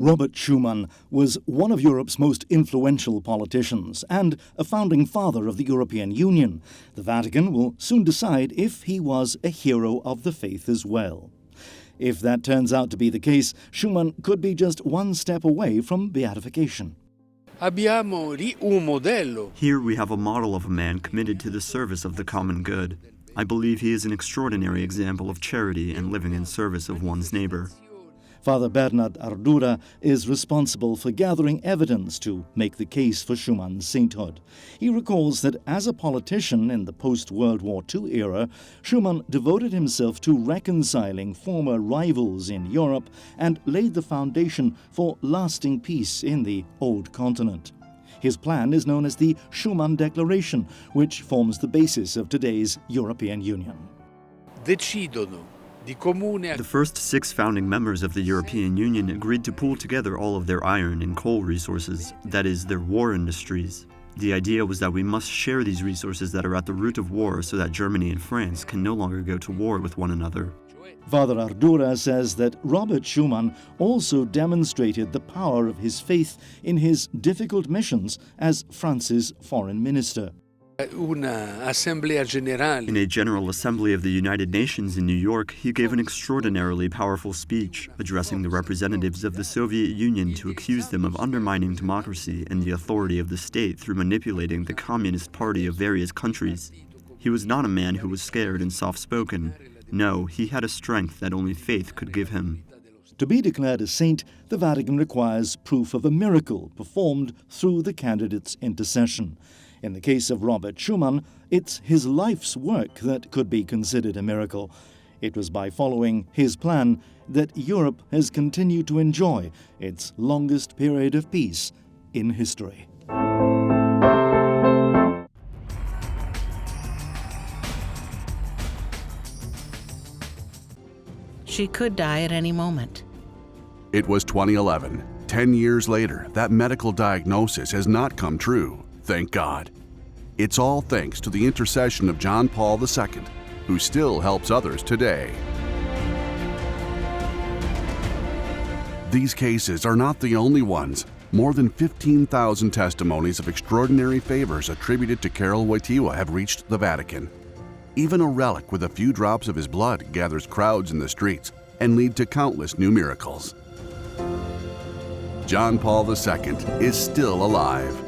Robert Schuman was one of Europe's most influential politicians and a founding father of the European Union. The Vatican will soon decide if he was a hero of the faith as well. If that turns out to be the case, Schuman could be just one step away from beatification. Here we have a model of a man committed to the service of the common good. I believe he is an extraordinary example of charity and living in service of one's neighbor. Father Bernard Ardura is responsible for gathering evidence to make the case for Schumann's sainthood. He recalls that as a politician in the post-World War II era, Schuman devoted himself to reconciling former rivals in Europe and laid the foundation for lasting peace in the old continent. His plan is known as the Schuman Declaration, which forms the basis of today's European Union. The first 6 founding members of the European Union agreed to pool together all of their iron and coal resources, that is, their war industries. The idea was that we must share these resources that are at the root of war so that Germany and France can no longer go to war with one another. Father Ardura says that Robert Schuman also demonstrated the power of his faith in his difficult missions as France's foreign minister. In a General Assembly of the United Nations in New York, he gave an extraordinarily powerful speech, addressing the representatives of the Soviet Union to accuse them of undermining democracy and the authority of the state through manipulating the Communist Party of various countries. He was not a man who was scared and soft-spoken. No, he had a strength that only faith could give him. To be declared a saint, the Vatican requires proof of a miracle performed through the candidate's intercession. In the case of Robert Schuman, it's his life's work that could be considered a miracle. It was by following his plan that Europe has continued to enjoy its longest period of peace in history. She could die at any moment. It was 2011. 10 years later, that medical diagnosis has not come true. Thank God. It's all thanks to the intercession of John Paul II, who still helps others today. These cases are not the only ones. More than 15,000 testimonies of extraordinary favors attributed to Karol Wojtyła have reached the Vatican. Even a relic with a few drops of his blood gathers crowds in the streets and lead to countless new miracles. John Paul II is still alive.